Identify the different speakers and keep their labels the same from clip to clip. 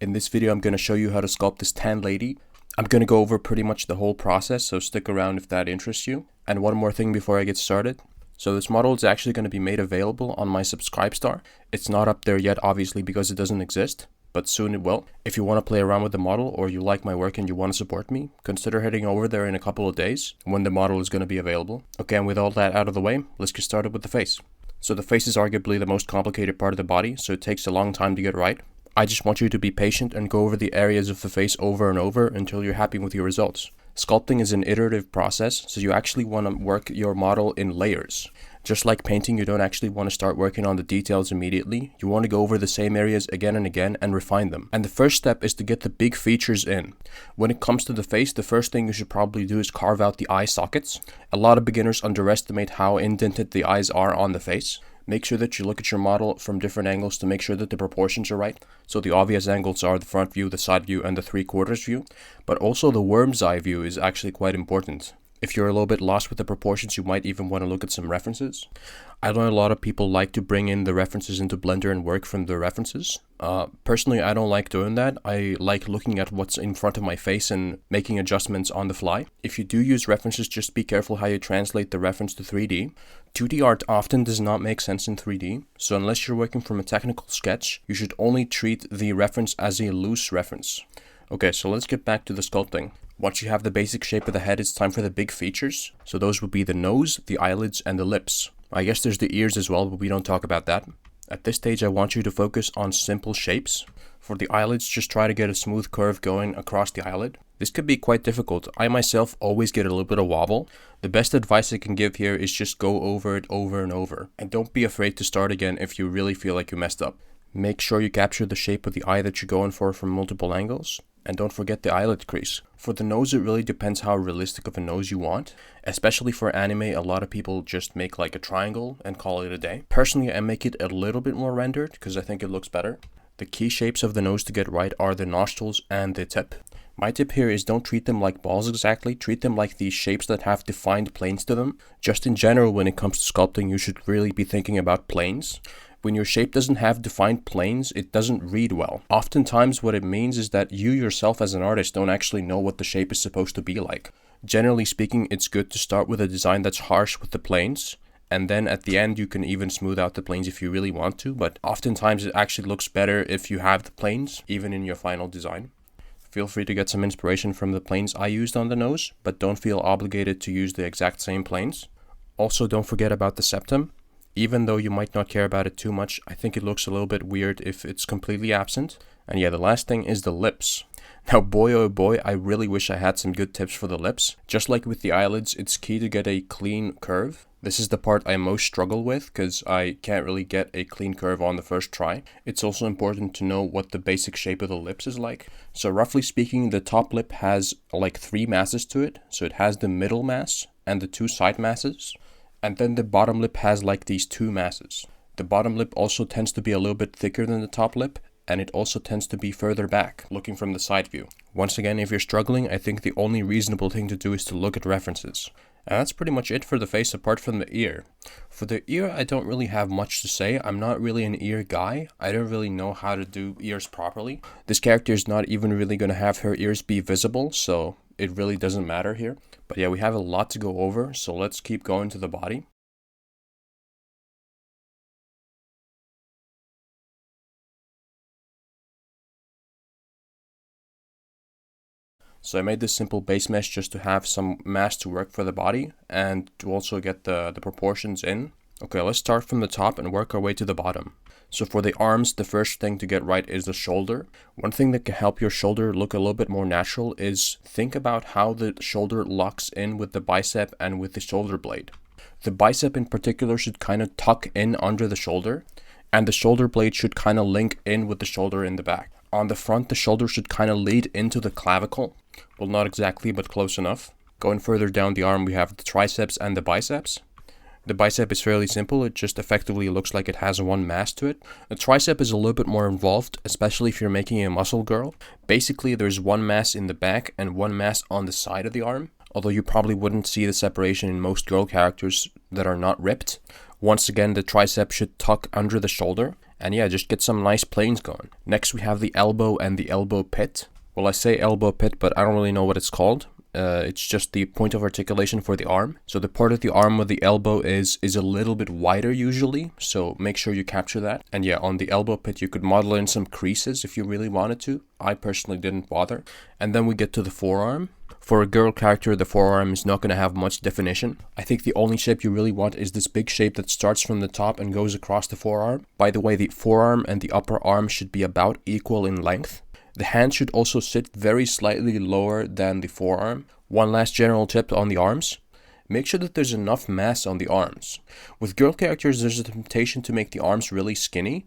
Speaker 1: In this video, I'm going to show you how to sculpt this tan lady. I'm going to go over pretty much the whole process, so stick around if that interests you. And one more thing before I get started. So this model is actually going to be made available on my Subscribestar. It's not up there yet, obviously, because it doesn't exist, but soon it will. If you want to play around with the model, or you like my work and you want to support me, consider heading over there in a couple of days when the model is going to be available. Okay, and with all that out of the way, let's get started with the face. So the face is arguably the most complicated part of the body, so it takes a long time to get right. I just want you to be patient and go over the areas of the face over and over until you're happy with your results. Sculpting is an iterative process, so you actually want to work your model in layers. Just like painting, you don't actually want to start working on the details immediately. You want to go over the same areas again and again and refine them. And the first step is to get the big features in. When it comes to the face, the first thing you should probably do is carve out the eye sockets. A lot of beginners underestimate how indented the eyes are on the face. Make sure that you look at your model from different angles to make sure that the proportions are right. So the obvious angles are the front view, the side view, and the 3/4 view. But also the worm's eye view is actually quite important. If you're a little bit lost with the proportions, you might even want to look at some references. I know a lot of people like to bring in the references into Blender and work from the references. Personally, I don't like doing that. I like looking at what's in front of my face and making adjustments on the fly. If you do use references, just be careful how you translate the reference to 3D. 2D art often does not make sense in 3D, so unless you're working from a technical sketch, you should only treat the reference as a loose reference. Okay, so let's get back to the sculpting. Once you have the basic shape of the head, it's time for the big features. So those would be the nose, the eyelids, and the lips. I guess there's the ears as well, but we don't talk about that. At this stage, I want you to focus on simple shapes. For the eyelids, just try to get a smooth curve going across the eyelid. This could be quite difficult. I myself always get a little bit of wobble. The best advice I can give here is just go over it over and over. And don't be afraid to start again if you really feel like you messed up. Make sure you capture the shape of the eye that you're going for from multiple angles. And don't forget the eyelid crease. For the nose, it really depends how realistic of a nose you want. Especially for anime, a lot of people just make like a triangle and call it a day. Personally, I make it a little bit more rendered because I think it looks better. The key shapes of the nose to get right are the nostrils and the tip. My tip here is don't treat them like balls exactly, treat them like these shapes that have defined planes to them. Just in general, when it comes to sculpting, you should really be thinking about planes. When your shape doesn't have defined planes, it doesn't read well. Oftentimes what it means is that you yourself as an artist don't actually know what the shape is supposed to be like. Generally speaking, it's good to start with a design that's harsh with the planes, and then at the end you can even smooth out the planes if you really want to, but oftentimes it actually looks better if you have the planes, even in your final design. Feel free to get some inspiration from the planes I used on the nose, but don't feel obligated to use the exact same planes. Also, don't forget about the septum. Even though you might not care about it too much, I think it looks a little bit weird if it's completely absent. And yeah, the last thing is the lips. Now boy oh boy, I really wish I had some good tips for the lips. Just like with the eyelids, it's key to get a clean curve. This is the part I most struggle with because I can't really get a clean curve on the first try. It's also important to know what the basic shape of the lips is like. So roughly speaking, the top lip has like 3 masses to it. So it has the middle mass and the 2 side masses. And then the bottom lip has like these 2 masses. The bottom lip also tends to be a little bit thicker than the top lip, and it also tends to be further back, looking from the side view. Once again, if you're struggling, I think the only reasonable thing to do is to look at references. And that's pretty much it for the face apart from the ear. For the ear, I don't really have much to say. I'm not really an ear guy. I don't really know how to do ears properly. This character is not even really going to have her ears be visible, so it really doesn't matter here. But yeah, we have a lot to go over, so let's keep going to the body. So I made this simple base mesh just to have some mass to work for the body and to also get the proportions in. Okay, let's start from the top and work our way to the bottom. So for the arms, the first thing to get right is the shoulder. One thing that can help your shoulder look a little bit more natural is think about how the shoulder locks in with the bicep and with the shoulder blade. The bicep in particular should kind of tuck in under the shoulder, and the shoulder blade should kind of link in with the shoulder in the back. On the front, the shoulder should kind of lead into the clavicle. Well, not exactly, but close enough. Going further down the arm, we have the triceps and the biceps. The bicep is fairly simple, it just effectively looks like it has 1 mass to it. The tricep is a little bit more involved, especially if you're making a muscle girl. Basically, there's 1 mass in the back and 1 mass on the side of the arm, although you probably wouldn't see the separation in most girl characters that are not ripped. Once again, the tricep should tuck under the shoulder. And yeah, just get some nice planes going. Next, we have the elbow and the elbow pit. Well, I say elbow pit, but I don't really know what it's called. It's just the point of articulation for the arm. So the part of the arm where the elbow is a little bit wider usually. So make sure you capture that. And yeah, on the elbow pit, you could model in some creases if you really wanted to. I personally didn't bother. And then we get to the forearm. For a girl character, the forearm is not going to have much definition. I think the only shape you really want is this big shape that starts from the top and goes across the forearm. By the way, the forearm and the upper arm should be about equal in length. The hand should also sit very slightly lower than the forearm. One last general tip on the arms. Make sure that there's enough mass on the arms. With girl characters, there's a temptation to make the arms really skinny.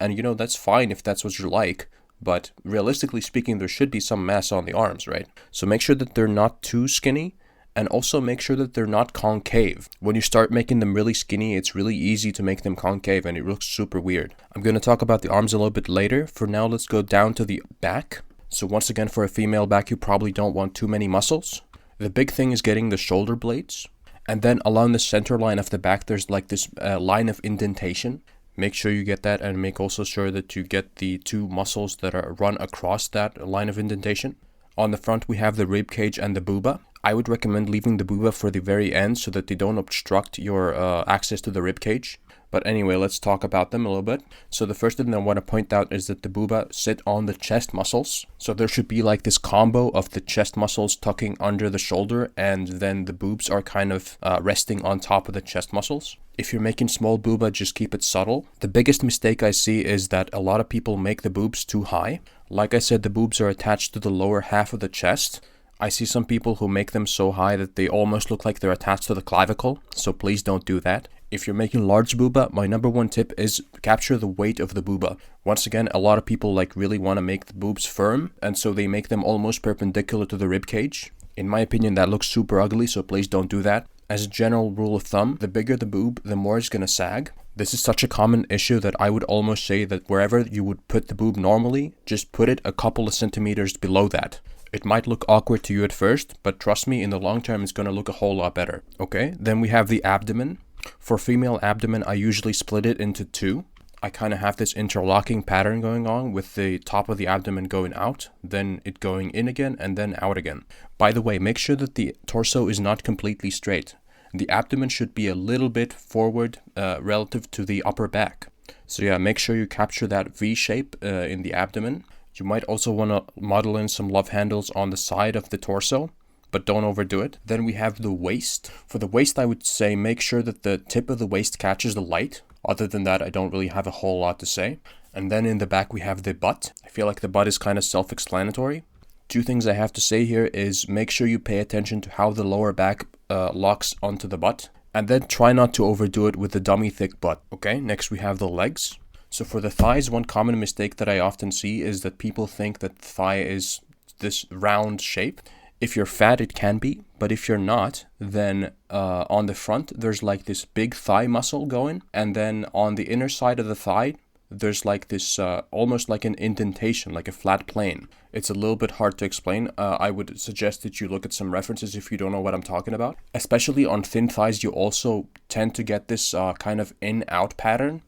Speaker 1: And that's fine if that's what you like. But realistically speaking, there should be some mass on the arms, right? So make sure that they're not too skinny. And also make sure that they're not concave. When you start making them really skinny, it's really easy to make them concave and it looks super weird. I'm going to talk about the arms a little bit later. For now, let's go down to the back. So once again, for a female back, you probably don't want too many muscles. The big thing is getting the shoulder blades. And then along the center line of the back, there's like this line of indentation. Make sure you get that and make also sure that you get the two muscles that are run across that line of indentation. On the front, we have the rib cage and the booba. I would recommend leaving the booba for the very end so that they don't obstruct your access to the rib cage. But anyway, let's talk about them a little bit. So the first thing I want to point out is that the booba sit on the chest muscles. So there should be like this combo of the chest muscles tucking under the shoulder and then the boobs are kind of resting on top of the chest muscles. If you're making small booba, just keep it subtle. The biggest mistake I see is that a lot of people make the boobs too high. Like I said, the boobs are attached to the lower half of the chest. I see some people who make them so high that they almost look like they're attached to the clavicle, so please don't do that. If you're making large booba, my number one tip is capture the weight of the booba. Once again, a lot of people really want to make the boobs firm, and so they make them almost perpendicular to the rib cage. In my opinion, that looks super ugly, so please don't do that. As a general rule of thumb, the bigger the boob, the more it's going to sag. This is such a common issue that I would almost say that wherever you would put the boob normally, just put it a couple of centimeters below that. It might look awkward to you at first, but trust me, in the long term, it's going to look a whole lot better. Okay, then we have the abdomen. For female abdomen, I usually split it into two. I kind of have this interlocking pattern going on with the top of the abdomen going out, then it going in again, and then out again. By the way, make sure that the torso is not completely straight. The abdomen should be a little bit forward relative to the upper back. So yeah, make sure you capture that V shape in the abdomen. You might also want to model in some love handles on the side of the torso, but don't overdo it. Then we have the waist. For the waist, I would say make sure that the tip of the waist catches the light. Other than that, I don't really have a whole lot to say. And then in the back, we have the butt. I feel like the butt is kind of self-explanatory. Two things I have to say here is make sure you pay attention to how the lower back locks onto the butt. And then try not to overdo it with the dummy thick butt. Okay, next we have the legs. So for the thighs, one common mistake that I often see is that people think that the thigh is this round shape. If you're fat, it can be, but if you're not, then on the front, there's like this big thigh muscle going, and then on the inner side of the thigh, there's like this almost like an indentation, like a flat plane. It's a little bit hard to explain. I would suggest that you look at some references if you don't know what I'm talking about. Especially on thin thighs, you also tend to get this kind of in-out pattern.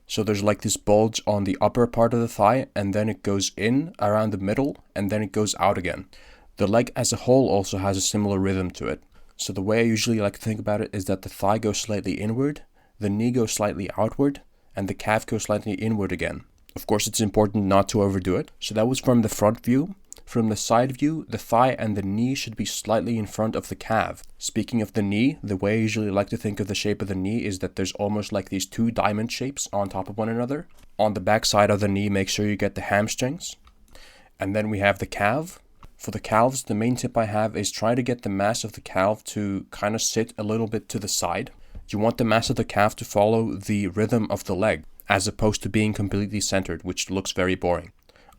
Speaker 1: So there's like this bulge on the upper part of the thigh, and then it goes in around the middle, and then it goes out again. The leg as a whole also has a similar rhythm to it. So the way I usually like to think about it is that the thigh goes slightly inward, the knee goes slightly outward, and the calf goes slightly inward again. Of course, it's important not to overdo it. So that was from the front view. From the side view, the thigh and the knee should be slightly in front of the calf. Speaking of the knee, the way I usually like to think of the shape of the knee is that there's almost like these two diamond shapes on top of one another. On the back side of the knee, make sure you get the hamstrings. And then we have the calf. For the calves, the main tip I have is try to get the mass of the calf to kind of sit a little bit to the side. You want the mass of the calf to follow the rhythm of the leg, as opposed to being completely centered, which looks very boring.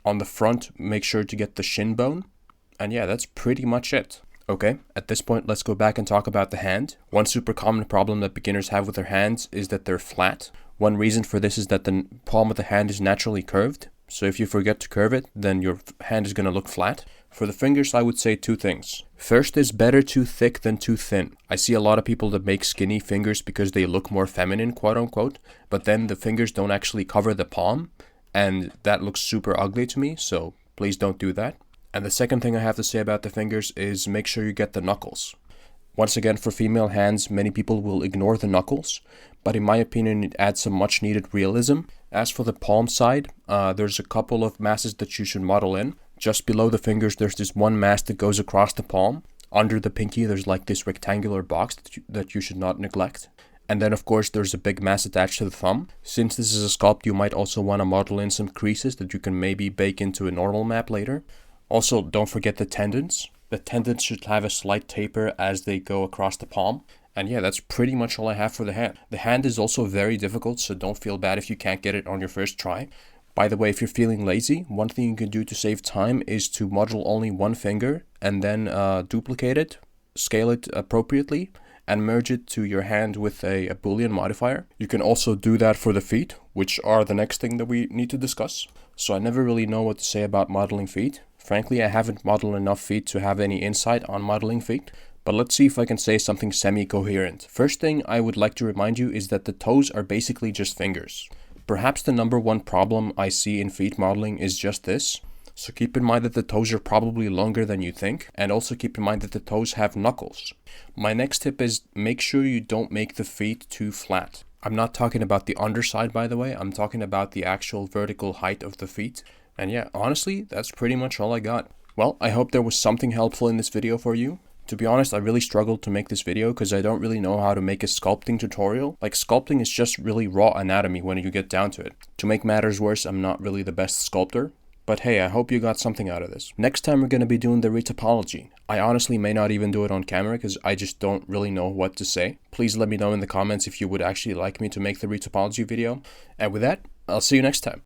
Speaker 1: On the front, make sure to get the shin bone. And yeah, that's pretty much it. Okay, at this point, let's go back and talk about the hand. One super common problem that beginners have with their hands is that they're flat. One reason for this is that the palm of the hand is naturally curved. So if you forget to curve it, then your hand is going to look flat. For the fingers, I would say two things. First is better too thick than too thin. I see a lot of people that make skinny fingers because they look more feminine, quote unquote, but then the fingers don't actually cover the palm, and that looks super ugly to me, so please don't do that. And the second thing I have to say about the fingers is make sure you get the knuckles. Once again, for female hands, many people will ignore the knuckles, but in my opinion, it adds some much needed realism. As for the palm side, there's a couple of masses that you should model in. Just below the fingers, there's this one mass that goes across the palm. Under the pinky, there's like this rectangular box that you should not neglect. And then, of course, there's a big mass attached to the thumb. Since this is a sculpt, you might also want to model in some creases that you can maybe bake into a normal map later. Also, don't forget the tendons. The tendons should have a slight taper as they go across the palm. And yeah, that's pretty much all I have for the hand. The hand is also very difficult, so don't feel bad if you can't get it on your first try. By the way, if you're feeling lazy, one thing you can do to save time is to model only one finger and then duplicate it, scale it appropriately, and merge it to your hand with a Boolean modifier. You can also do that for the feet, which are the next thing that we need to discuss. So I never really know what to say about modeling feet. Frankly, I haven't modeled enough feet to have any insight on modeling feet. But let's see if I can say something semi-coherent. First thing I would like to remind you is that the toes are basically just fingers. Perhaps the number one problem I see in feet modeling is just this. So keep in mind that the toes are probably longer than you think, and also keep in mind that the toes have knuckles. My next tip is make sure you don't make the feet too flat. I'm not talking about the underside, by the way. I'm talking about the actual vertical height of the feet. And yeah, honestly, that's pretty much all I got. Well, I hope there was something helpful in this video for you. To be honest, I really struggled to make this video because I don't really know how to make a sculpting tutorial. Like, sculpting is just really raw anatomy when you get down to it. To make matters worse, I'm not really the best sculptor. But hey, I hope you got something out of this. Next time we're going to be doing the retopology. I honestly may not even do it on camera because I just don't really know what to say. Please let me know in the comments if you would actually like me to make the retopology video. And with that, I'll see you next time.